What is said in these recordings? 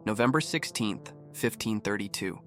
November 16th, 1532.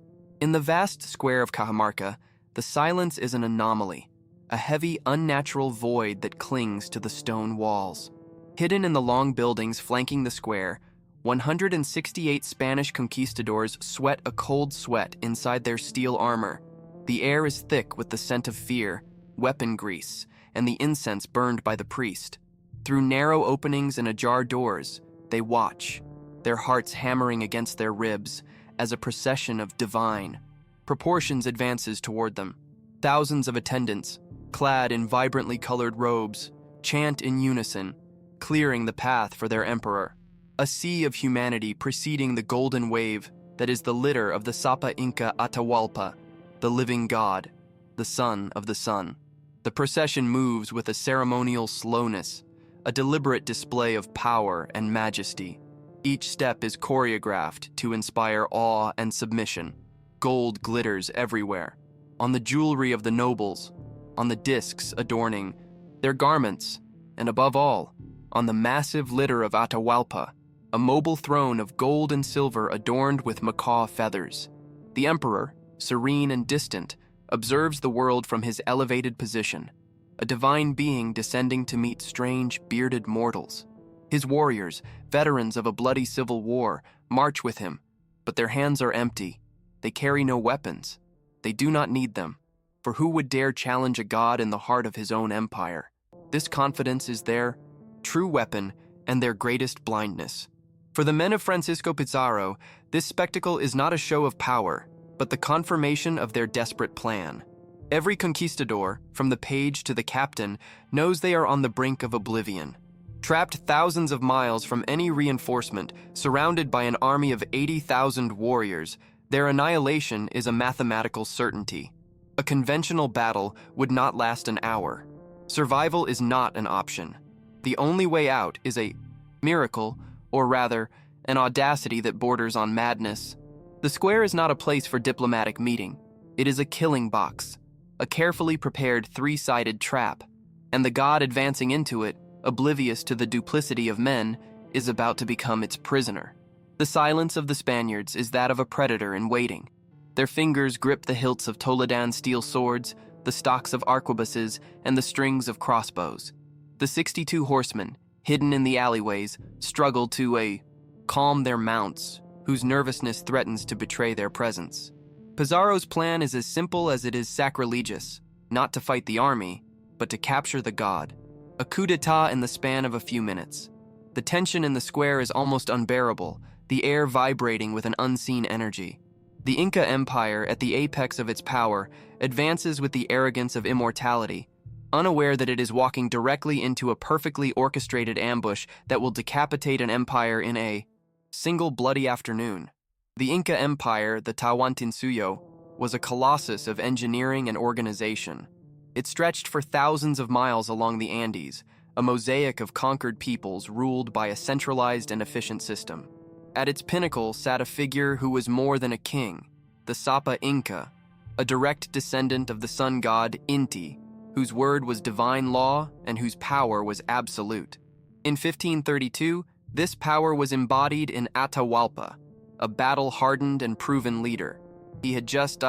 In the vast square of Cajamarca, the silence is an anomaly, a heavy, unnatural void that clings to the stone walls. Hidden in the long buildings flanking the square, 168 Spanish conquistadors sweat a cold sweat inside their steel armor. The air is thick with the scent of fear, weapon grease, and the incense burned by the priest. Through narrow openings and ajar doors, they watch, their hearts hammering against their ribs as a procession of divine proportions advances toward them. Thousands of attendants, clad in vibrantly colored robes, chant in unison, clearing the path for their emperor. A sea of humanity preceding the golden wave that is the litter of the Sapa Inca Atahualpa, the living god, the son of the sun. The procession moves with a ceremonial slowness, a deliberate display of power and majesty. Each step is choreographed to inspire awe and submission. Gold glitters everywhere, on the jewelry of the nobles, on the discs adorning their garments, and above all, on the massive litter of Atahualpa, a mobile throne of gold and silver adorned with macaw feathers. The emperor, serene and distant, observes the world from his elevated position, a divine being descending to meet strange, bearded mortals. His warriors, veterans of a bloody civil war, march with him, but their hands are empty. They carry no weapons. They do not need them, for who would dare challenge a god in the heart of his own empire? This confidence is their true weapon and their greatest blindness. For the men of Francisco Pizarro, this spectacle is not a show of power, but the confirmation of their desperate plan. Every conquistador, from the page to the captain, knows they are on the brink of oblivion. Trapped thousands of miles from any reinforcement, surrounded by an army of 80,000 warriors, their annihilation is a mathematical certainty. A conventional battle would not last an hour. Survival is not an option. The only way out is a miracle, or rather, an audacity that borders on madness. The square is not a place for diplomatic meeting. It is a killing box, a carefully prepared three-sided trap, and the god advancing into it, oblivious to the duplicity of men, is about to become its prisoner. The silence of the Spaniards is that of a predator in waiting. Their fingers grip the hilts of Toledan steel swords, the stocks of arquebuses, and the strings of crossbows. The 62 horsemen, hidden in the alleyways, struggle to calm their mounts, whose nervousness threatens to betray their presence. Pizarro's plan is as simple as it is sacrilegious, not to fight the army, but to capture the god. A coup d'etat in the span of a few minutes. The tension in the square is almost unbearable, the air vibrating with an unseen energy. The Inca Empire, at the apex of its power, advances with the arrogance of immortality, unaware that it is walking directly into a perfectly orchestrated ambush that will decapitate an empire in a single bloody afternoon. The Inca Empire, the Tawantinsuyo, was a colossus of engineering and organization. It stretched for thousands of miles along the Andes, a mosaic of conquered peoples ruled by a centralized and efficient system. At its pinnacle sat a figure who was more than a king, the Sapa Inca, a direct descendant of the sun god Inti, whose word was divine law and whose power was absolute. In 1532, this power was embodied in Atahualpa, a battle-hardened and proven leader. He had just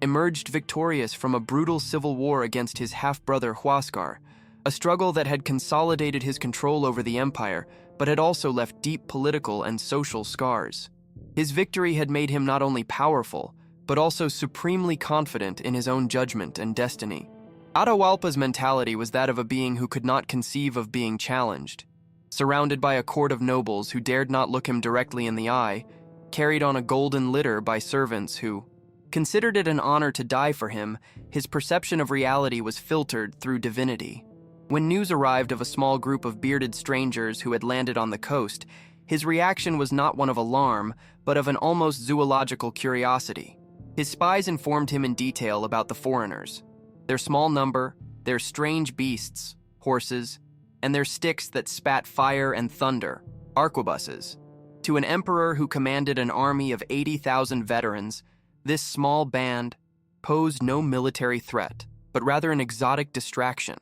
emerged victorious from a brutal civil war against his half-brother Huascar, a struggle that had consolidated his control over the empire, but had also left deep political and social scars. His victory had made him not only powerful, but also supremely confident in his own judgment and destiny. Atahualpa's mentality was that of a being who could not conceive of being challenged. Surrounded by a court of nobles who dared not look him directly in the eye, carried on a golden litter by servants who considered it an honor to die for him, his perception of reality was filtered through divinity. When news arrived of a small group of bearded strangers who had landed on the coast, his reaction was not one of alarm, but of an almost zoological curiosity. His spies informed him in detail about the foreigners, their small number, their strange beasts, horses, and their sticks that spat fire and thunder, arquebuses. To an emperor who commanded an army of 80,000 veterans, this small band posed no military threat, but rather an exotic distraction.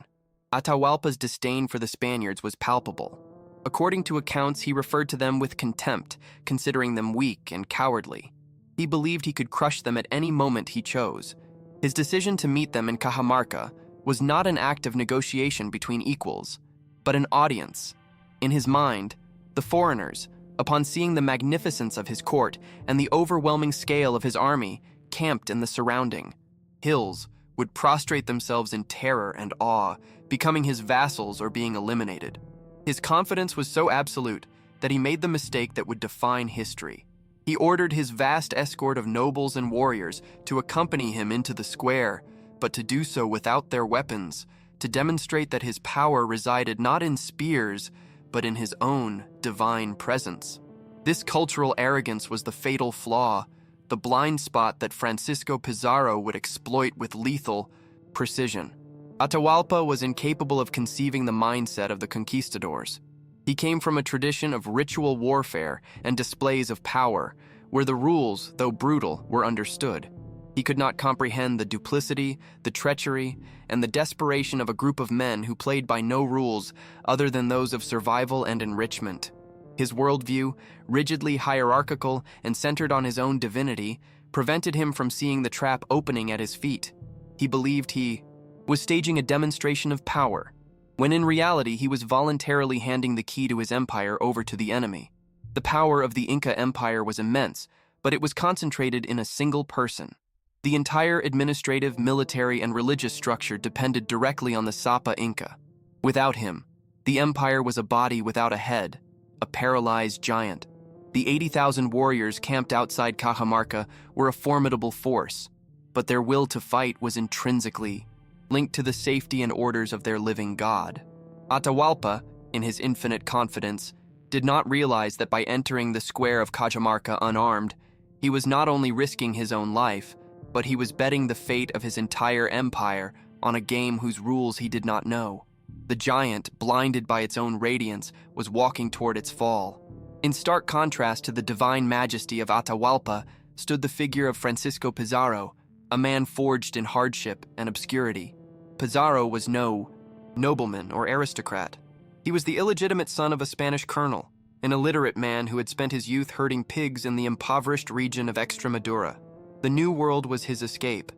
Atahualpa's disdain for the Spaniards was palpable. According to accounts, he referred to them with contempt, considering them weak and cowardly. He believed he could crush them at any moment he chose. His decision to meet them in Cajamarca was not an act of negotiation between equals, but an audience. In his mind, the foreigners, upon seeing the magnificence of his court and the overwhelming scale of his army camped in the surrounding hills, would prostrate themselves in terror and awe, becoming his vassals or being eliminated. His confidence was so absolute that he made the mistake that would define history. He ordered his vast escort of nobles and warriors to accompany him into the square, but to do so without their weapons, to demonstrate that his power resided not in spears, but in his own divine presence. This cultural arrogance was the fatal flaw, the blind spot that Francisco Pizarro would exploit with lethal precision. Atahualpa was incapable of conceiving the mindset of the conquistadors. He came from a tradition of ritual warfare and displays of power, where the rules, though brutal, were understood. He could not comprehend the duplicity, the treachery, and the desperation of a group of men who played by no rules other than those of survival and enrichment. His worldview, rigidly hierarchical and centered on his own divinity, prevented him from seeing the trap opening at his feet. He believed he was staging a demonstration of power, when in reality he was voluntarily handing the key to his empire over to the enemy. The power of the Inca Empire was immense, but it was concentrated in a single person. The entire administrative, military, and religious structure depended directly on the Sapa Inca. Without him, the empire was a body without a head, a paralyzed giant. The 80,000 warriors camped outside Cajamarca were a formidable force, but their will to fight was intrinsically linked to the safety and orders of their living God. Atahualpa, in his infinite confidence, did not realize that by entering the square of Cajamarca unarmed, he was not only risking his own life, but he was betting the fate of his entire empire on a game whose rules he did not know. The giant, blinded by its own radiance, was walking toward its fall. In stark contrast to the divine majesty of Atahualpa stood the figure of Francisco Pizarro, a man forged in hardship and obscurity. Pizarro was no nobleman or aristocrat. He was the illegitimate son of a Spanish colonel, an illiterate man who had spent his youth herding pigs in the impoverished region of Extremadura. The New World was his escape,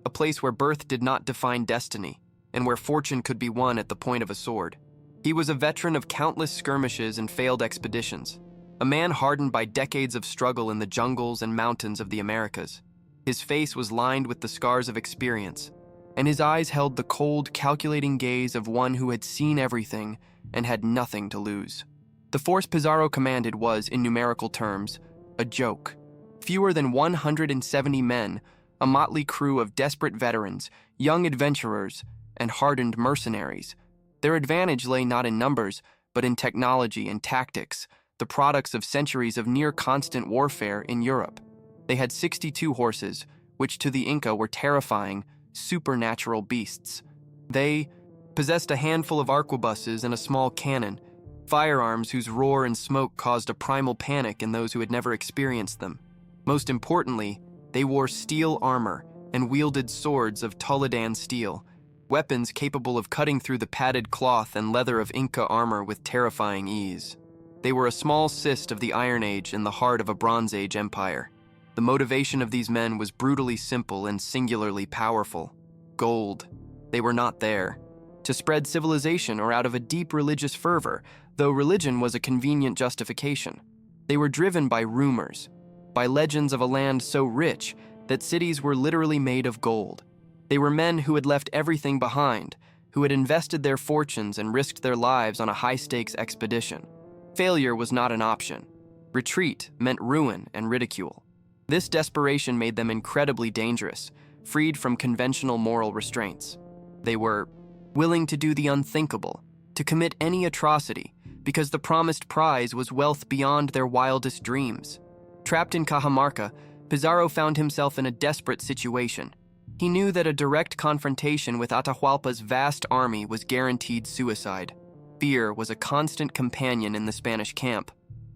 a place where birth did not define destiny, and where fortune could be won at the point of a sword. He was a veteran of countless skirmishes and failed expeditions, a man hardened by decades of struggle in the jungles and mountains of the Americas. His face was lined with the scars of experience, and his eyes held the cold, calculating gaze of one who had seen everything and had nothing to lose. The force Pizarro commanded was, in numerical terms, a joke. Fewer than 170 men, a motley crew of desperate veterans, young adventurers, and hardened mercenaries. Their advantage lay not in numbers, but in technology and tactics, the products of centuries of near-constant warfare in Europe. They had 62 horses, which to the Inca were terrifying, supernatural beasts. They possessed a handful of arquebuses and a small cannon, firearms whose roar and smoke caused a primal panic in those who had never experienced them. Most importantly, they wore steel armor and wielded swords of Toledan steel, weapons capable of cutting through the padded cloth and leather of Inca armor with terrifying ease. They were a small cyst of the Iron Age in the heart of a Bronze Age empire. The motivation of these men was brutally simple and singularly powerful. Gold. They were not there to spread civilization or out of a deep religious fervor, though religion was a convenient justification. They were driven by rumors, by legends of a land so rich that cities were literally made of gold. They were men who had left everything behind, who had invested their fortunes and risked their lives on a high-stakes expedition. Failure was not an option. Retreat meant ruin and ridicule. This desperation made them incredibly dangerous, freed from conventional moral restraints. They were willing to do the unthinkable, to commit any atrocity, because the promised prize was wealth beyond their wildest dreams. Trapped in Cajamarca, Pizarro found himself in a desperate situation. He knew that a direct confrontation with Atahualpa's vast army was guaranteed suicide. Fear was a constant companion in the Spanish camp.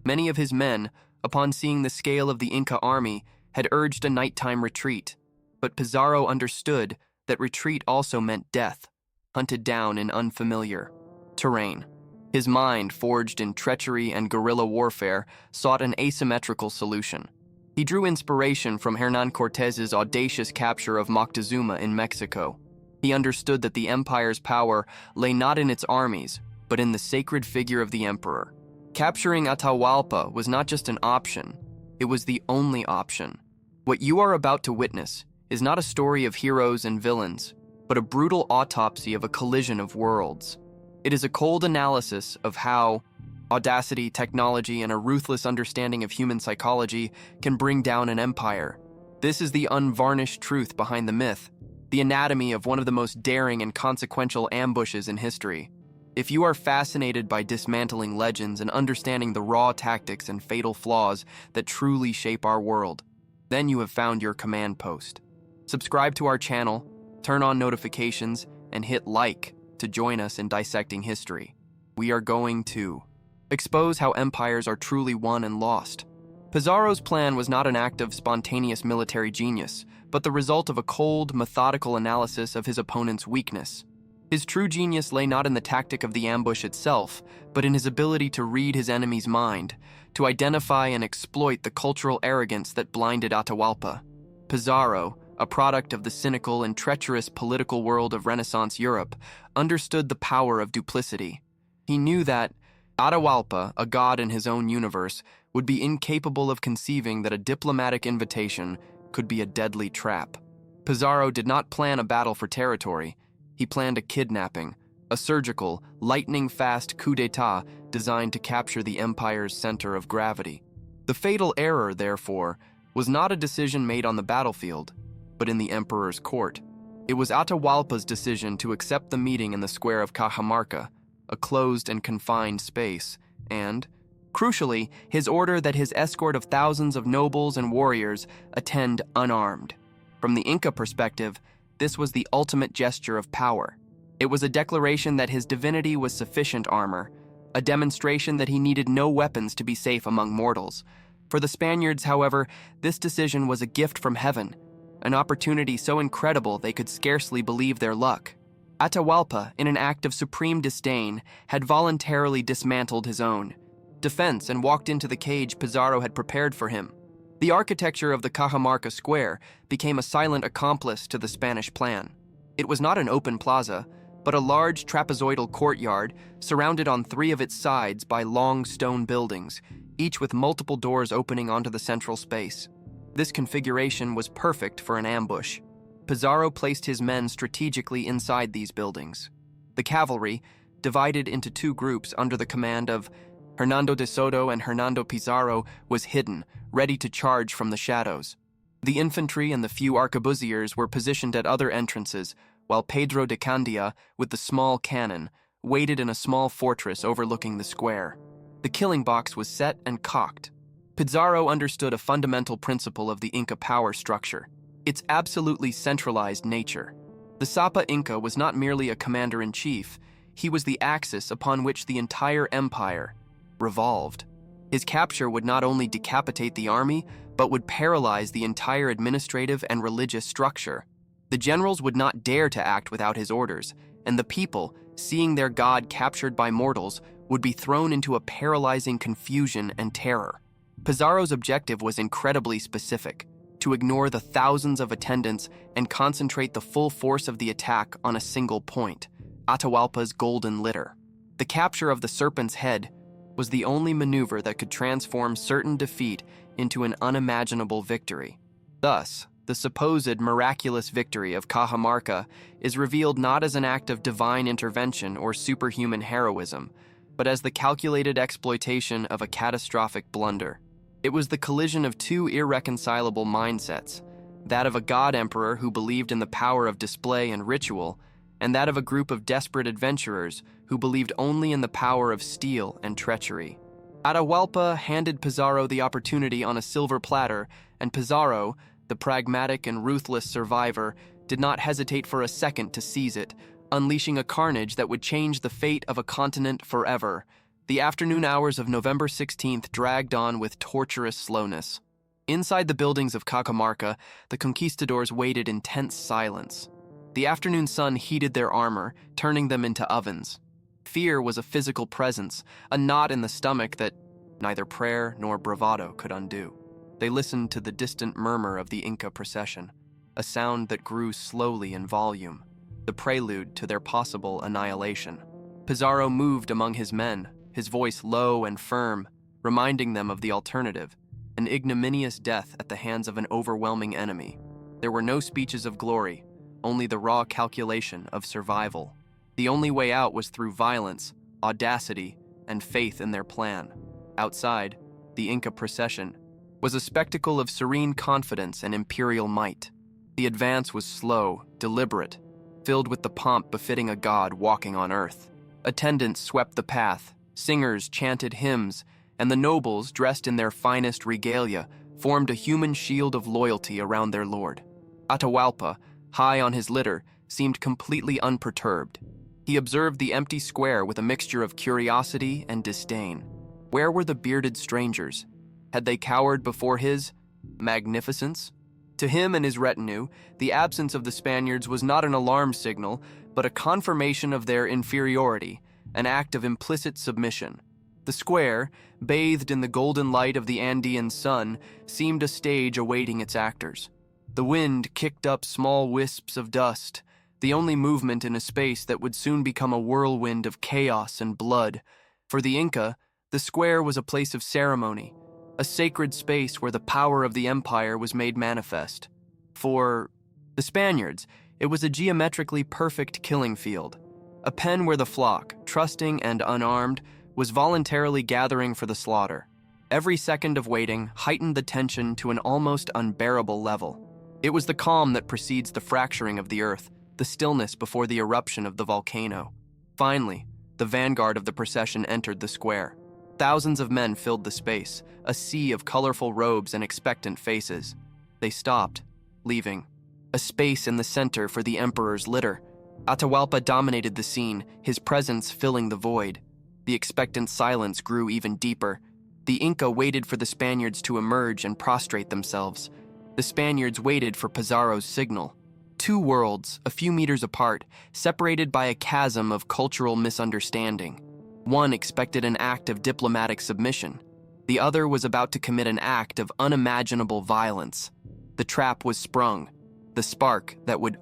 Many of his men, upon seeing the scale of the Inca army, had urged a nighttime retreat. But Pizarro understood that retreat also meant death, hunted down in unfamiliar terrain. His mind, forged in treachery and guerrilla warfare, sought an asymmetrical solution. He drew inspiration from Hernán Cortés's audacious capture of Moctezuma in Mexico. He understood that the empire's power lay not in its armies, but in the sacred figure of the emperor. Capturing Atahualpa was not just an option, it was the only option. What you are about to witness is not a story of heroes and villains, but a brutal autopsy of a collision of worlds. It is a cold analysis of how audacity, technology, and a ruthless understanding of human psychology can bring down an empire. This is the unvarnished truth behind the myth, the anatomy of one of the most daring and consequential ambushes in history. If you are fascinated by dismantling legends and understanding the raw tactics and fatal flaws that truly shape our world, then you have found your command post. Subscribe to our channel, turn on notifications, and hit like to join us in dissecting history. We are going to expose how empires are truly won and lost. Pizarro's plan was not an act of spontaneous military genius, but the result of a cold, methodical analysis of his opponent's weakness. His true genius lay not in the tactic of the ambush itself, but in his ability to read his enemy's mind, to identify and exploit the cultural arrogance that blinded Atahualpa. Pizarro, a product of the cynical and treacherous political world of Renaissance Europe, understood the power of duplicity. He knew that Atahualpa, a god in his own universe, would be incapable of conceiving that a diplomatic invitation could be a deadly trap. Pizarro did not plan a battle for territory. He planned a kidnapping, a surgical, lightning-fast coup d'etat designed to capture the empire's center of gravity. The fatal error, therefore, was not a decision made on the battlefield, but in the emperor's court. It was Atahualpa's decision to accept the meeting in the square of Cajamarca, a closed and confined space, and, crucially, his order that his escort of thousands of nobles and warriors attend unarmed. From the Inca perspective, this was the ultimate gesture of power. It was a declaration that his divinity was sufficient armor, a demonstration that he needed no weapons to be safe among mortals. For the Spaniards, however, this decision was a gift from heaven, an opportunity so incredible they could scarcely believe their luck. Atahualpa, in an act of supreme disdain, had voluntarily dismantled his own defense and walked into the cage Pizarro had prepared for him. The architecture of the Cajamarca Square became a silent accomplice to the Spanish plan. It was not an open plaza, but a large trapezoidal courtyard surrounded on 3 of its sides by long stone buildings, each with multiple doors opening onto the central space. This configuration was perfect for an ambush. Pizarro placed his men strategically inside these buildings. The cavalry, divided into 2 groups under the command of Hernando de Soto and Hernando Pizarro, was hidden, ready to charge from the shadows. The infantry and the few arquebusiers were positioned at other entrances, while Pedro de Candia, with the small cannon, waited in a small fortress overlooking the square. The killing box was set and cocked. Pizarro understood a fundamental principle of the Inca power structure, its absolutely centralized nature. The Sapa Inca was not merely a commander-in-chief, he was the axis upon which the entire empire revolved. His capture would not only decapitate the army, but would paralyze the entire administrative and religious structure. The generals would not dare to act without his orders, and the people, seeing their god captured by mortals, would be thrown into a paralyzing confusion and terror. Pizarro's objective was incredibly specific: to ignore the thousands of attendants and concentrate the full force of the attack on a single point, Atahualpa's golden litter. The capture of the serpent's head was the only maneuver that could transform certain defeat into an unimaginable victory. Thus, the supposed miraculous victory of Cajamarca is revealed not as an act of divine intervention or superhuman heroism, but as the calculated exploitation of a catastrophic blunder. It was the collision of 2 irreconcilable mindsets, that of a god-emperor who believed in the power of display and ritual, and that of a group of desperate adventurers who believed only in the power of steel and treachery. Atahualpa handed Pizarro the opportunity on a silver platter, and Pizarro, the pragmatic and ruthless survivor, did not hesitate for a second to seize it, unleashing a carnage that would change the fate of a continent forever. The afternoon hours of November 16th dragged on with torturous slowness. Inside the buildings of Cajamarca, the conquistadors waited in tense silence. The afternoon sun heated their armor, turning them into ovens. Fear was a physical presence, a knot in the stomach that neither prayer nor bravado could undo. They listened to the distant murmur of the Inca procession, a sound that grew slowly in volume, the prelude to their possible annihilation. Pizarro moved among his men, his voice low and firm, reminding them of the alternative, an ignominious death at the hands of an overwhelming enemy. There were no speeches of glory, only the raw calculation of survival. The only way out was through violence, audacity, and faith in their plan. Outside, the Inca procession was a spectacle of serene confidence and imperial might. The advance was slow, deliberate, filled with the pomp befitting a god walking on earth. Attendants swept the path, singers chanted hymns, and the nobles, dressed in their finest regalia, formed a human shield of loyalty around their lord. Atahualpa, high on his litter, seemed completely unperturbed. He observed the empty square with a mixture of curiosity and disdain. Where were the bearded strangers? Had they cowered before his magnificence? To him and his retinue, the absence of the Spaniards was not an alarm signal, but a confirmation of their inferiority, an act of implicit submission. The square, bathed in the golden light of the Andean sun, seemed a stage awaiting its actors. The wind kicked up small wisps of dust, the only movement in a space that would soon become a whirlwind of chaos and blood. For the Inca, the square was a place of ceremony, a sacred space where the power of the empire was made manifest. For the Spaniards, it was a geometrically perfect killing field, a pen where the flock, trusting and unarmed, was voluntarily gathering for the slaughter. Every second of waiting heightened the tension to an almost unbearable level. It was the calm that precedes the fracturing of the earth, the stillness before the eruption of the volcano. Finally, the vanguard of the procession entered the square. Thousands of men filled the space, a sea of colorful robes and expectant faces. They stopped, leaving a space in the center for the emperor's litter. Atahualpa dominated the scene, his presence filling the void. The expectant silence grew even deeper. The Inca waited for the Spaniards to emerge and prostrate themselves. The Spaniards waited for Pizarro's signal. Two worlds, a few meters apart, separated by a chasm of cultural misunderstanding. One expected an act of diplomatic submission. The other was about to commit an act of unimaginable violence. The trap was sprung. The spark that would,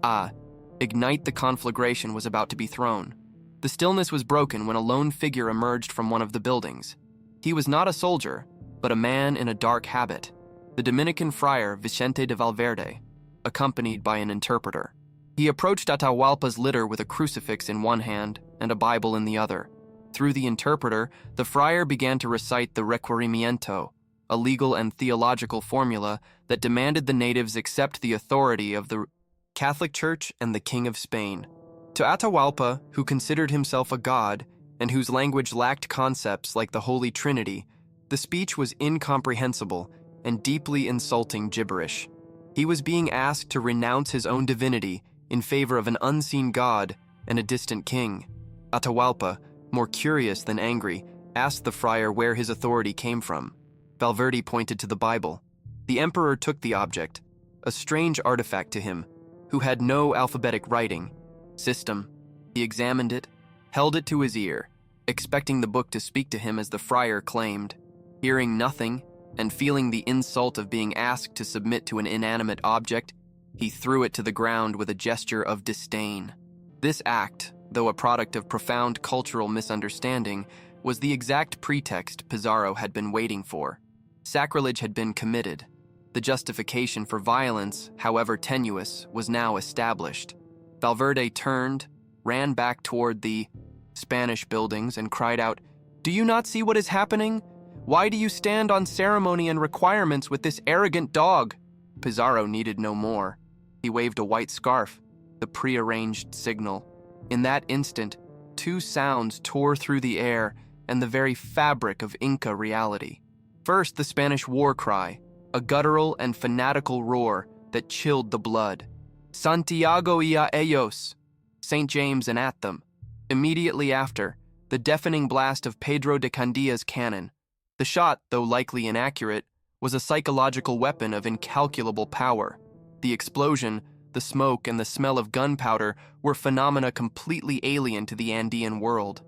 ignite the conflagration was about to be thrown. The stillness was broken when a lone figure emerged from one of the buildings. He was not a soldier, but a man in a dark habit, the Dominican friar Vicente de Valverde, accompanied by an interpreter. He approached Atahualpa's litter with a crucifix in one hand and a Bible in the other. Through the interpreter, the friar began to recite the requerimiento, a legal and theological formula that demanded the natives accept the authority of the Catholic Church and the King of Spain. To Atahualpa, who considered himself a god and whose language lacked concepts like the Holy Trinity, the speech was incomprehensible and deeply insulting gibberish. He was being asked to renounce his own divinity in favor of an unseen god and a distant king. Atahualpa, more curious than angry, asked the friar where his authority came from. Valverde pointed to the Bible. The emperor took the object, a strange artifact to him, who had no alphabetic writing system. He examined it, held it to his ear, expecting the book to speak to him as the friar claimed. Hearing nothing, and feeling the insult of being asked to submit to an inanimate object, he threw it to the ground with a gesture of disdain. This act, though a product of profound cultural misunderstanding, was the exact pretext Pizarro had been waiting for. Sacrilege had been committed. The justification for violence, however tenuous, was now established. Valverde turned, ran back toward the Spanish buildings, and cried out, "Do you not see what is happening? Why do you stand on ceremony and requirements with this arrogant dog?" Pizarro needed no more. He waved a white scarf, the prearranged signal. In that instant, two sounds tore through the air and the very fabric of Inca reality. First, the Spanish war cry, a guttural and fanatical roar that chilled the blood. "Santiago y a ellos!" St. James and at them. Immediately after, the deafening blast of Pedro de Candia's cannon. The shot, though likely inaccurate, was a psychological weapon of incalculable power. The explosion, the smoke, and the smell of gunpowder were phenomena completely alien to the Andean world.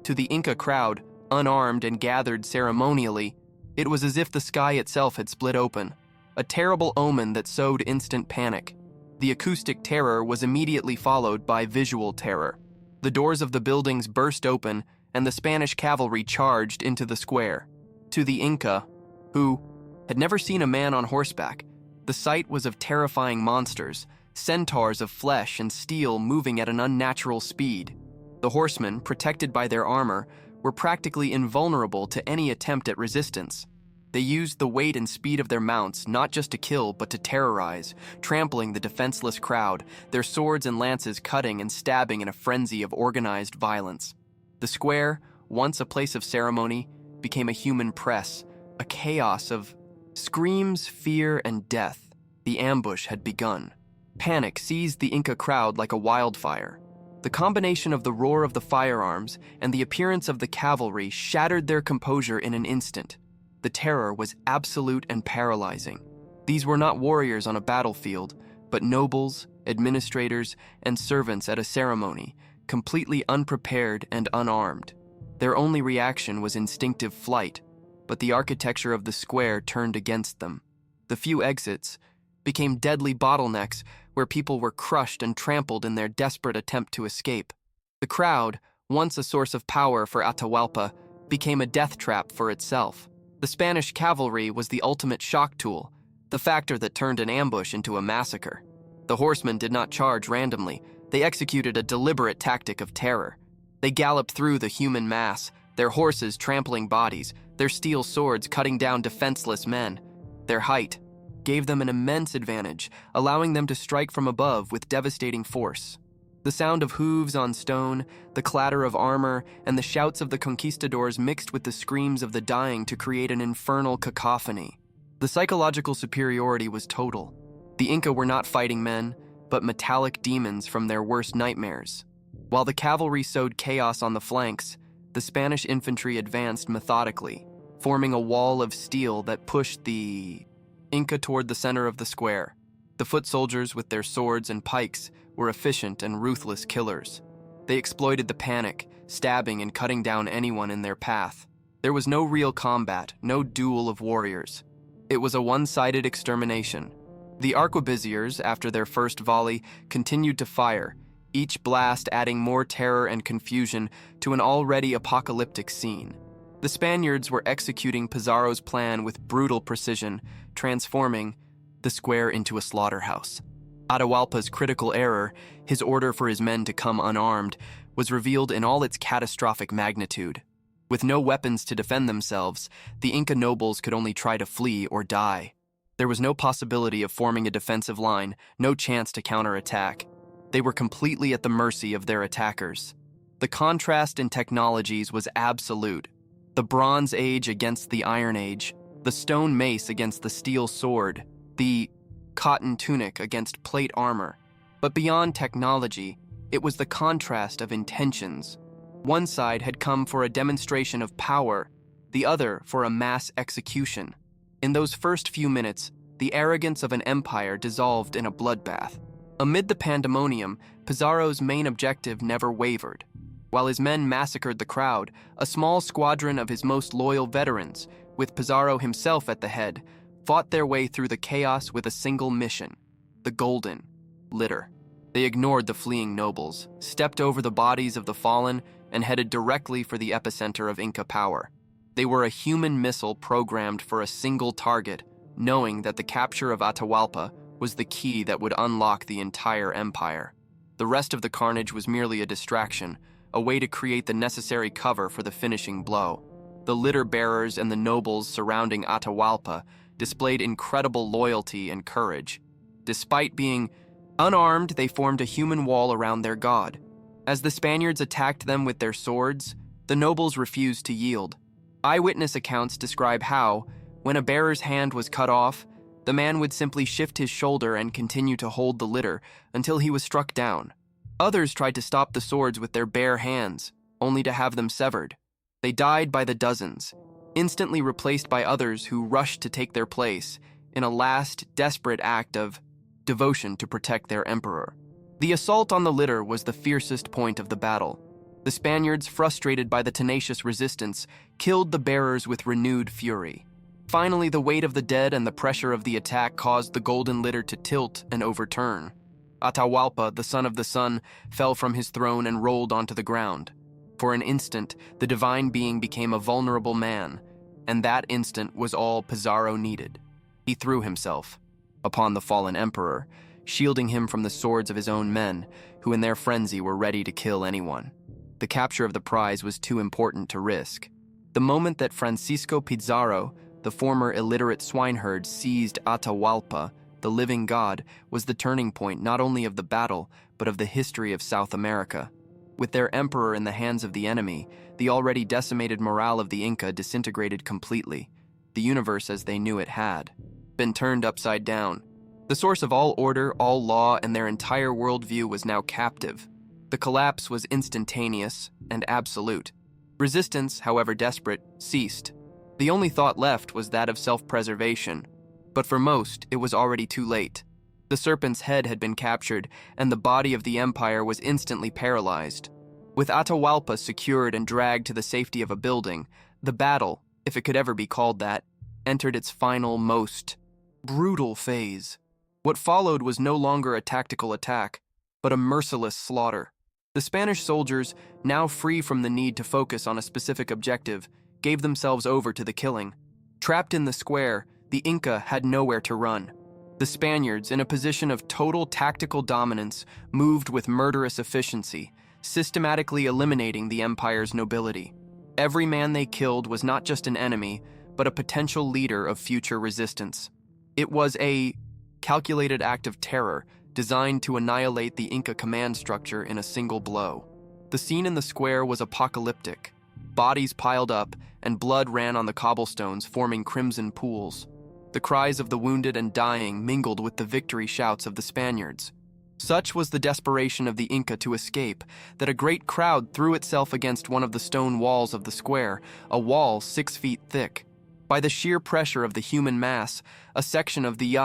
To the Inca crowd, unarmed and gathered ceremonially, it was as if the sky itself had split open, a terrible omen that sowed instant panic. The acoustic terror was immediately followed by visual terror. The doors of the buildings burst open, and the Spanish cavalry charged into the square. To the Inca, who had never seen a man on horseback, the sight was of terrifying monsters, centaurs of flesh and steel moving at an unnatural speed. The horsemen, protected by their armor, were practically invulnerable to any attempt at resistance. They used the weight and speed of their mounts not just to kill but to terrorize, trampling the defenseless crowd, their swords and lances cutting and stabbing in a frenzy of organized violence. The square, once a place of ceremony, became a human press, a chaos of screams, fear, and death. The ambush had begun. Panic seized the Inca crowd like a wildfire. The combination of the roar of the firearms and the appearance of the cavalry shattered their composure in an instant. The terror was absolute and paralyzing. These were not warriors on a battlefield, but nobles, administrators, and servants at a ceremony, completely unprepared and unarmed. Their only reaction was instinctive flight, but the architecture of the square turned against them. The few exits became deadly bottlenecks where people were crushed and trampled in their desperate attempt to escape. The crowd, once a source of power for Atahualpa, became a death trap for itself. The Spanish cavalry was the ultimate shock tool, the factor that turned an ambush into a massacre. The horsemen did not charge randomly. They executed a deliberate tactic of terror. They galloped through the human mass, their horses trampling bodies, their steel swords cutting down defenseless men. Their height gave them an immense advantage, allowing them to strike from above with devastating force. The sound of hooves on stone, the clatter of armor, and the shouts of the conquistadors mixed with the screams of the dying to create an infernal cacophony. The psychological superiority was total. The Inca were not fighting men, but metallic demons from their worst nightmares. While the cavalry sowed chaos on the flanks, the Spanish infantry advanced methodically, forming a wall of steel that pushed the Inca toward the center of the square. The foot soldiers, with their swords and pikes, were efficient and ruthless killers. They exploited the panic, stabbing and cutting down anyone in their path. There was no real combat, no duel of warriors. It was a one-sided extermination. The arquebusiers, after their first volley, continued to fire, each blast adding more terror and confusion to an already apocalyptic scene. The Spaniards were executing Pizarro's plan with brutal precision, transforming the square into a slaughterhouse. Atahualpa's critical error, his order for his men to come unarmed, was revealed in all its catastrophic magnitude. With no weapons to defend themselves, the Inca nobles could only try to flee or die. There was no possibility of forming a defensive line, no chance to counterattack. They were completely at the mercy of their attackers. The contrast in technologies was absolute. The Bronze Age against the Iron Age, the stone mace against the steel sword, the cotton tunic against plate armor. But beyond technology, it was the contrast of intentions. One side had come for a demonstration of power, the other for a mass execution. In those first few minutes, the arrogance of an empire dissolved in a bloodbath. Amid the pandemonium, Pizarro's main objective never wavered. While his men massacred the crowd, a small squadron of his most loyal veterans, with Pizarro himself at the head, fought their way through the chaos with a single mission: the golden litter. They ignored the fleeing nobles, stepped over the bodies of the fallen, and headed directly for the epicenter of Inca power. They were a human missile programmed for a single target, knowing that the capture of Atahualpa was the key that would unlock the entire empire. The rest of the carnage was merely a distraction, a way to create the necessary cover for the finishing blow. The litter bearers and the nobles surrounding Atahualpa displayed incredible loyalty and courage. Despite being unarmed, they formed a human wall around their god. As the Spaniards attacked them with their swords, the nobles refused to yield. Eyewitness accounts describe how, when a bearer's hand was cut off, the man would simply shift his shoulder and continue to hold the litter until he was struck down. Others tried to stop the swords with their bare hands, only to have them severed. They died by the dozens, instantly replaced by others who rushed to take their place in a last, desperate act of devotion to protect their emperor. The assault on the litter was the fiercest point of the battle. The Spaniards, frustrated by the tenacious resistance, killed the bearers with renewed fury. Finally, the weight of the dead and the pressure of the attack caused the golden litter to tilt and overturn. Atahualpa, the son of the sun, fell from his throne and rolled onto the ground. For an instant, the divine being became a vulnerable man, and that instant was all Pizarro needed. He threw himself upon the fallen emperor, shielding him from the swords of his own men, who in their frenzy were ready to kill anyone. The capture of the prize was too important to risk. The moment that Francisco Pizarro, the former illiterate swineherd, seized Atahualpa, the living god, was the turning point not only of the battle, but of the history of South America. With their emperor in the hands of the enemy, the already decimated morale of the Inca disintegrated completely. The universe as they knew it had been turned upside down. The source of all order, all law, and their entire worldview was now captive. The collapse was instantaneous and absolute. Resistance, however desperate, ceased. The only thought left was that of self-preservation. But for most, it was already too late. The serpent's head had been captured, and the body of the empire was instantly paralyzed. With Atahualpa secured and dragged to the safety of a building, the battle, if it could ever be called that, entered its final, most brutal phase. What followed was no longer a tactical attack, but a merciless slaughter. The Spanish soldiers, now free from the need to focus on a specific objective, gave themselves over to the killing. Trapped in the square, the Inca had nowhere to run. The Spaniards, in a position of total tactical dominance, moved with murderous efficiency, systematically eliminating the empire's nobility. Every man they killed was not just an enemy, but a potential leader of future resistance. It was a calculated act of terror designed to annihilate the Inca command structure in a single blow. The scene in the square was apocalyptic. Bodies piled up, and blood ran on the cobblestones, forming crimson pools. The cries of the wounded and dying mingled with the victory shouts of the Spaniards. Such was the desperation of the Inca to escape that a great crowd threw itself against one of the stone walls of the square, a wall 6 feet thick. By the sheer pressure of the human mass, a section of the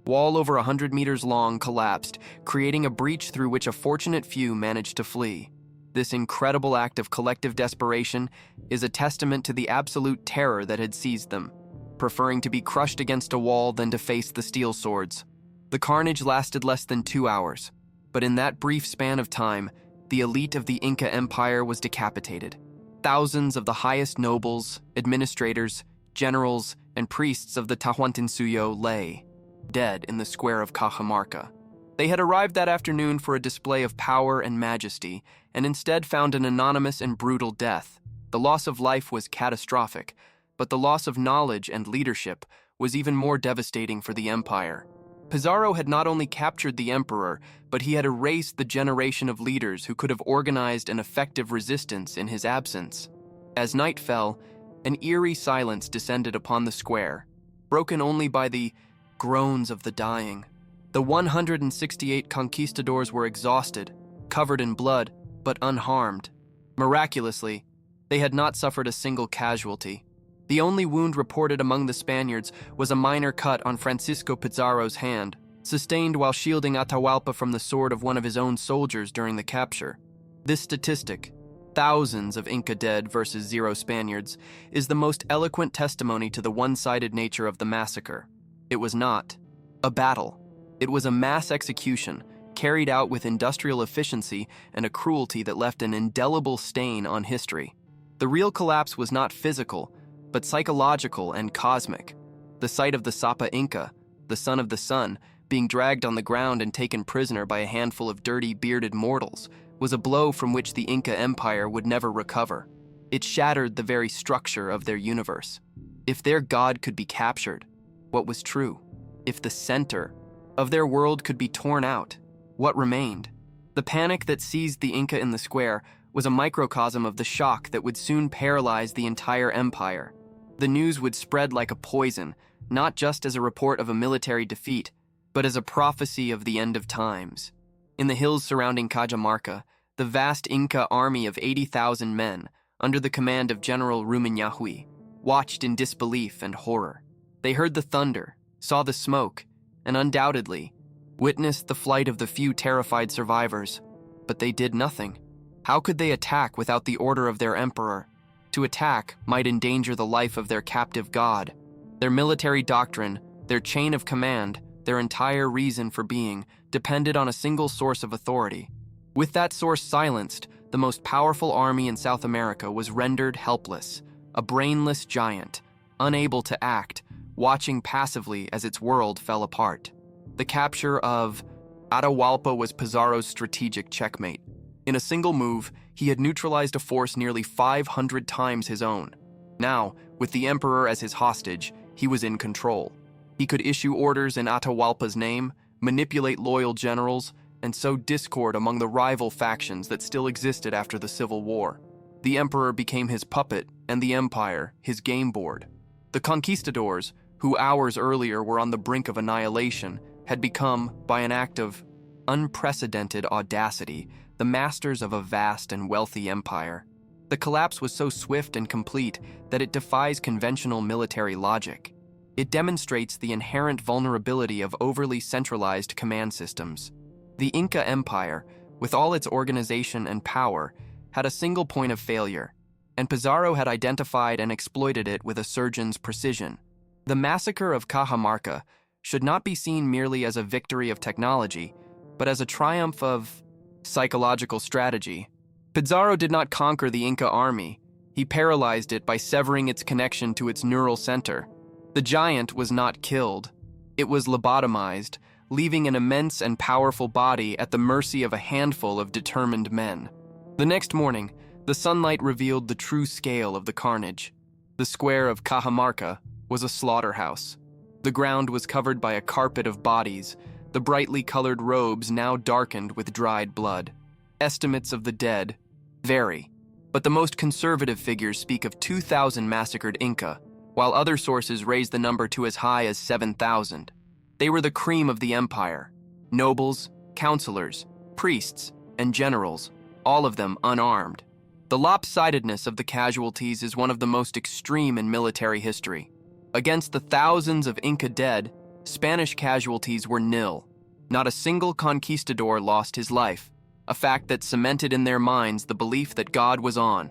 wall over 100 meters long collapsed, creating a breach through which a fortunate few managed to flee. This incredible act of collective desperation is a testament to the absolute terror that had seized them, preferring to be crushed against a wall than to face the steel swords. The carnage lasted less than 2 hours, but in that brief span of time, the elite of the Inca Empire was decapitated. Thousands of the highest nobles, administrators, generals, and priests of the Tahuantinsuyo lay dead in the square of Cajamarca. They had arrived that afternoon for a display of power and majesty, and instead found an anonymous and brutal death. The loss of life was catastrophic, but the loss of knowledge and leadership was even more devastating for the empire. Pizarro had not only captured the emperor, but he had erased the generation of leaders who could have organized an effective resistance in his absence. As night fell, an eerie silence descended upon the square, broken only by the groans of the dying. The 168 conquistadors were exhausted, covered in blood, but unharmed. Miraculously, they had not suffered a single casualty. The only wound reported among the Spaniards was a minor cut on Francisco Pizarro's hand, sustained while shielding Atahualpa from the sword of one of his own soldiers during the capture. This statistic, thousands of Inca dead versus 0 Spaniards, is the most eloquent testimony to the one-sided nature of the massacre. It was not a battle. It was a mass execution, carried out with industrial efficiency and a cruelty that left an indelible stain on history. The real collapse was not physical, but psychological and cosmic. The sight of the Sapa Inca, the son of the sun, being dragged on the ground and taken prisoner by a handful of dirty, bearded mortals, was a blow from which the Inca Empire would never recover. It shattered the very structure of their universe. If their god could be captured, what was true? If the center of their world could be torn out, what remained? The panic that seized the Inca in the square was a microcosm of the shock that would soon paralyze the entire empire. The news would spread like a poison, not just as a report of a military defeat, but as a prophecy of the end of times. In the hills surrounding Cajamarca, the vast Inca army of 80,000 men, under the command of General Rumiñahui, watched in disbelief and horror. They heard the thunder, saw the smoke, and undoubtedly witnessed the flight of the few terrified survivors, but they did nothing. How could they attack without the order of their emperor? To attack might endanger the life of their captive god. Their military doctrine, their chain of command, their entire reason for being, depended on a single source of authority. With that source silenced, the most powerful army in South America was rendered helpless, a brainless giant, unable to act, watching passively as its world fell apart. The capture of Atahualpa was Pizarro's strategic checkmate. In a single move, he had neutralized a force nearly 500 times his own. Now, with the emperor as his hostage, he was in control. He could issue orders in Atahualpa's name, manipulate loyal generals, and sow discord among the rival factions that still existed after the Civil War. The emperor became his puppet, and the empire his game board. The conquistadors, who hours earlier were on the brink of annihilation, had become, by an act of unprecedented audacity, the masters of a vast and wealthy empire. The collapse was so swift and complete that it defies conventional military logic. It demonstrates the inherent vulnerability of overly centralized command systems. The Inca Empire, with all its organization and power, had a single point of failure, and Pizarro had identified and exploited it with a surgeon's precision. The massacre of Cajamarca should not be seen merely as a victory of technology, but as a triumph of psychological strategy. Pizarro did not conquer the Inca army. He paralyzed it by severing its connection to its neural center. The giant was not killed. It was lobotomized, leaving an immense and powerful body at the mercy of a handful of determined men. The next morning, the sunlight revealed the true scale of the carnage. The square of Cajamarca was a slaughterhouse. The ground was covered by a carpet of bodies, the brightly colored robes now darkened with dried blood. Estimates of the dead vary, but the most conservative figures speak of 2,000 massacred Inca, while other sources raise the number to as high as 7,000. They were the cream of the empire: nobles, counselors, priests, and generals, all of them unarmed. The lopsidedness of the casualties is one of the most extreme in military history. Against the thousands of Inca dead, Spanish casualties were nil. Not a single conquistador lost his life, a fact that cemented in their minds the belief that God was on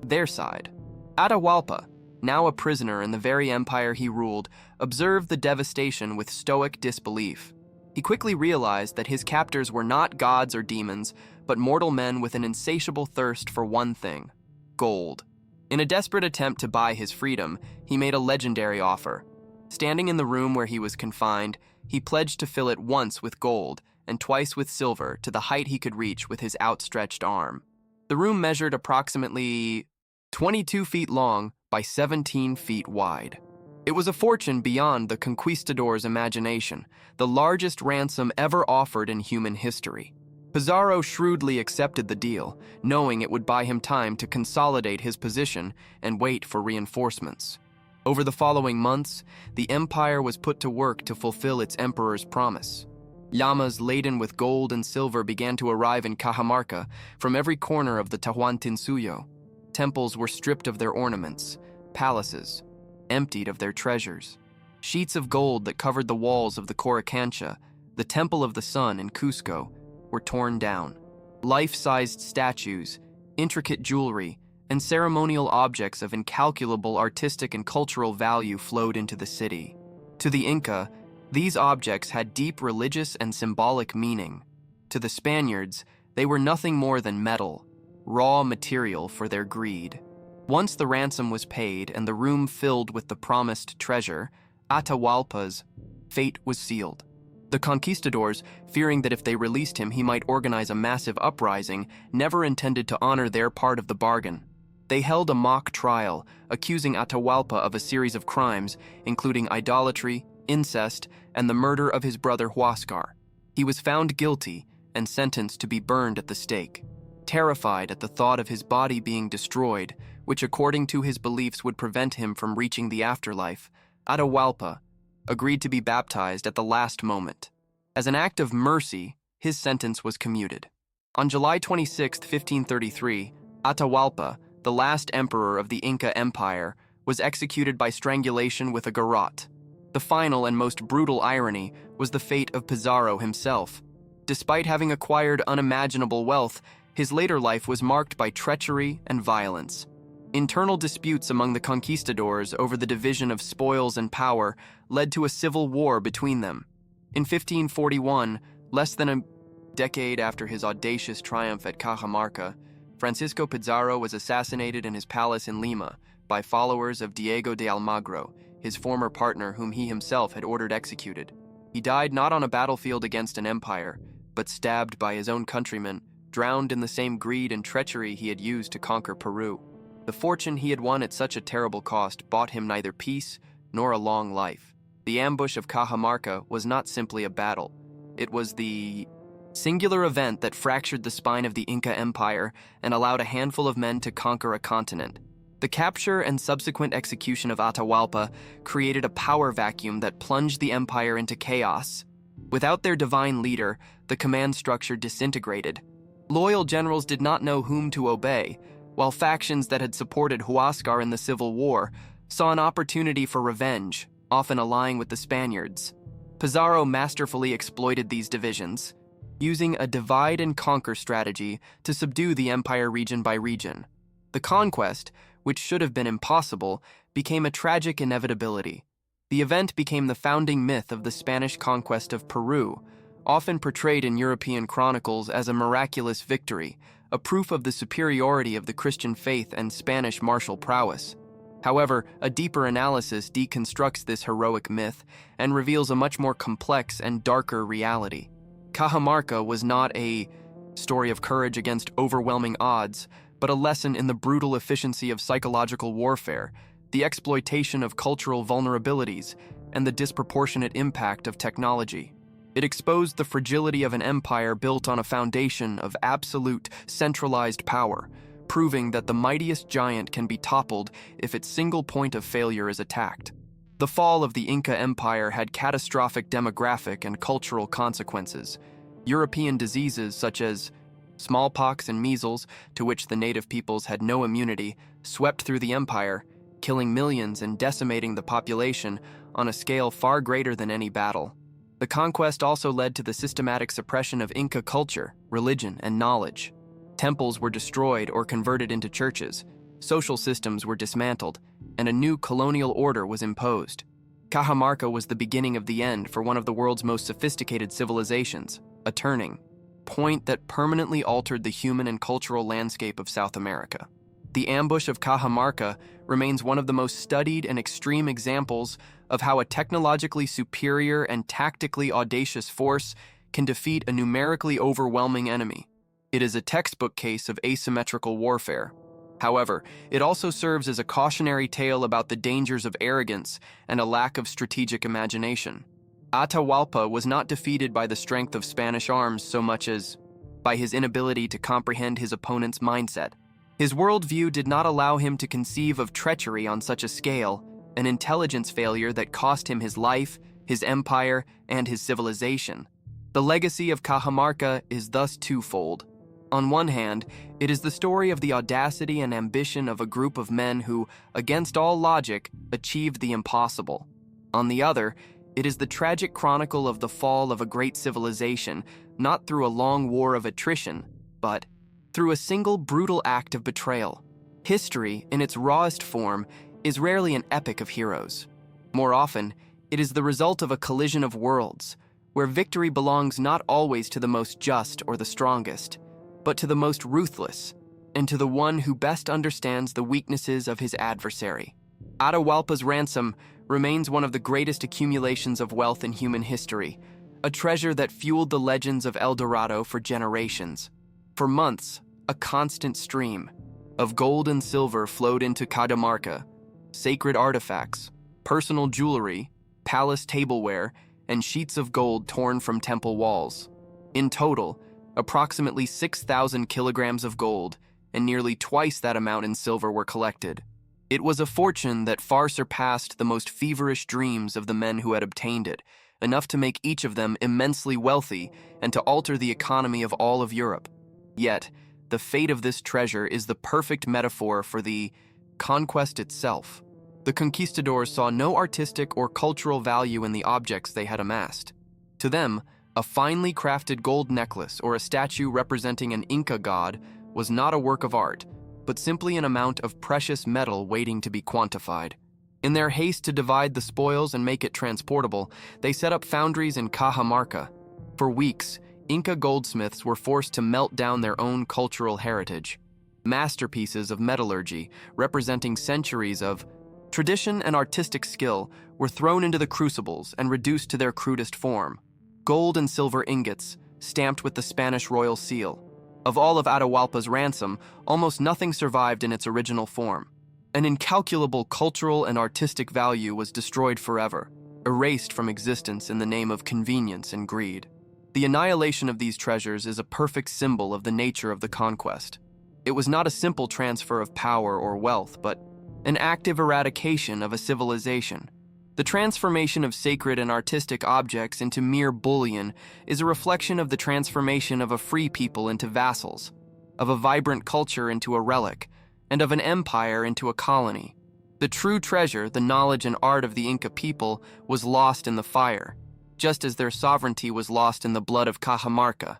their side. Atahualpa, now a prisoner in the very empire he ruled, observed the devastation with stoic disbelief. He quickly realized that his captors were not gods or demons, but mortal men with an insatiable thirst for one thing: gold. In a desperate attempt to buy his freedom, he made a legendary offer. Standing in the room where he was confined, he pledged to fill it once with gold and twice with silver to the height he could reach with his outstretched arm. The room measured approximately 22 feet long by 17 feet wide. It was a fortune beyond the conquistador's imagination, the largest ransom ever offered in human history. Pizarro shrewdly accepted the deal, knowing it would buy him time to consolidate his position and wait for reinforcements. Over the following months, the empire was put to work to fulfill its emperor's promise. Llamas laden with gold and silver began to arrive in Cajamarca from every corner of the Tahuantinsuyo. Temples were stripped of their ornaments, palaces emptied of their treasures. Sheets of gold that covered the walls of the Coricancha, the Temple of the Sun in Cusco, were torn down. Life-sized statues, intricate jewelry, and ceremonial objects of incalculable artistic and cultural value flowed into the city. To the Inca, these objects had deep religious and symbolic meaning. To the Spaniards, they were nothing more than metal, raw material for their greed. Once the ransom was paid and the room filled with the promised treasure, Atahualpa's fate was sealed. The conquistadors, fearing that if they released him he might organize a massive uprising, never intended to honor their part of the bargain. They held a mock trial, accusing Atahualpa of a series of crimes, including idolatry, incest, and the murder of his brother Huáscar. He was found guilty and sentenced to be burned at the stake. Terrified at the thought of his body being destroyed, which according to his beliefs would prevent him from reaching the afterlife, Atahualpa agreed to be baptized at the last moment. As an act of mercy, his sentence was commuted. On July 26, 1533, Atahualpa, the last emperor of the Inca Empire, was executed by strangulation with a garrote. The final and most brutal irony was the fate of Pizarro himself. Despite having acquired unimaginable wealth, His later life was marked by treachery and violence. Internal disputes among the conquistadors over the division of spoils and power led to a civil war between them. In 1541, less than a decade after his audacious triumph at Cajamarca, Francisco Pizarro was assassinated in his palace in Lima by followers of Diego de Almagro, his former partner whom he himself had ordered executed. He died not on a battlefield against an empire, but stabbed by his own countrymen, drowned in the same greed and treachery he had used to conquer Peru. The fortune he had won at such a terrible cost bought him neither peace nor a long life. The ambush of Cajamarca was not simply a battle. It was the singular event that fractured the spine of the Inca Empire and allowed a handful of men to conquer a continent. The capture and subsequent execution of Atahualpa created a power vacuum that plunged the empire into chaos. Without their divine leader, the command structure disintegrated. Loyal generals did not know whom to obey, while factions that had supported Huáscar in the Civil War saw an opportunity for revenge, often allying with the Spaniards. Pizarro masterfully exploited these divisions, using a divide-and-conquer strategy to subdue the empire region by region. The conquest, which should have been impossible, became a tragic inevitability. The event became the founding myth of the Spanish conquest of Peru, often portrayed in European chronicles as a miraculous victory, a proof of the superiority of the Christian faith and Spanish martial prowess. However, a deeper analysis deconstructs this heroic myth and reveals a much more complex and darker reality. Cajamarca was not a story of courage against overwhelming odds, but a lesson in the brutal efficiency of psychological warfare, the exploitation of cultural vulnerabilities, and the disproportionate impact of technology. It exposed the fragility of an empire built on a foundation of absolute, centralized power, proving that the mightiest giant can be toppled if its single point of failure is attacked. The fall of the Inca Empire had catastrophic demographic and cultural consequences. European diseases such as smallpox and measles, to which the native peoples had no immunity, swept through the empire, killing millions and decimating the population on a scale far greater than any battle. The conquest also led to the systematic suppression of Inca culture, religion, and knowledge. Temples were destroyed or converted into churches, social systems were dismantled, and a new colonial order was imposed. Cajamarca was the beginning of the end for one of the world's most sophisticated civilizations, a turning point that permanently altered the human and cultural landscape of South America. The ambush of Cajamarca remains one of the most studied and extreme examples of how a technologically superior and tactically audacious force can defeat a numerically overwhelming enemy. It is a textbook case of asymmetrical warfare. However, it also serves as a cautionary tale about the dangers of arrogance and a lack of strategic imagination. Atahualpa was not defeated by the strength of Spanish arms so much as by his inability to comprehend his opponent's mindset. His worldview did not allow him to conceive of treachery on such a scale, an intelligence failure that cost him his life, his empire, and his civilization. The legacy of Cajamarca is thus twofold. On one hand, it is the story of the audacity and ambition of a group of men who, against all logic, achieved the impossible. On the other, it is the tragic chronicle of the fall of a great civilization, not through a long war of attrition, but through a single brutal act of betrayal. History, in its rawest form, is rarely an epic of heroes. More often, it is the result of a collision of worlds, where victory belongs not always to the most just or the strongest, but to the most ruthless, and to the one who best understands the weaknesses of his adversary. Atahualpa's ransom remains one of the greatest accumulations of wealth in human history, a treasure that fueled the legends of El Dorado for generations. For months, a constant stream of gold and silver flowed into Cajamarca. Sacred artifacts, personal jewelry, palace tableware, and sheets of gold torn from temple walls. In total, approximately 6,000 kilograms of gold and nearly twice that amount in silver were collected. It was a fortune that far surpassed the most feverish dreams of the men who had obtained it, enough to make each of them immensely wealthy and to alter the economy of all of Europe. Yet, the fate of this treasure is the perfect metaphor for the conquest itself. The conquistadors saw no artistic or cultural value in the objects they had amassed. To them, A finely crafted gold necklace or a statue representing an Inca god was not a work of art, but simply an amount of precious metal waiting to be quantified. In their haste to divide the spoils and make it transportable, they set up foundries in Cajamarca. For weeks, Inca goldsmiths were forced to melt down their own cultural heritage. Masterpieces of metallurgy, representing centuries of tradition and artistic skill, were thrown into the crucibles and reduced to their crudest form. Gold and silver ingots, stamped with the Spanish royal seal. Of all of Atahualpa's ransom, almost nothing survived in its original form. An incalculable cultural and artistic value was destroyed forever, erased from existence in the name of convenience and greed. The annihilation of these treasures is a perfect symbol of the nature of the conquest. It was not a simple transfer of power or wealth, but an active eradication of a civilization. The transformation of sacred and artistic objects into mere bullion is a reflection of the transformation of a free people into vassals, of a vibrant culture into a relic, and of an empire into a colony. The true treasure, the knowledge and art of the Inca people, was lost in the fire, just as their sovereignty was lost in the blood of Cajamarca.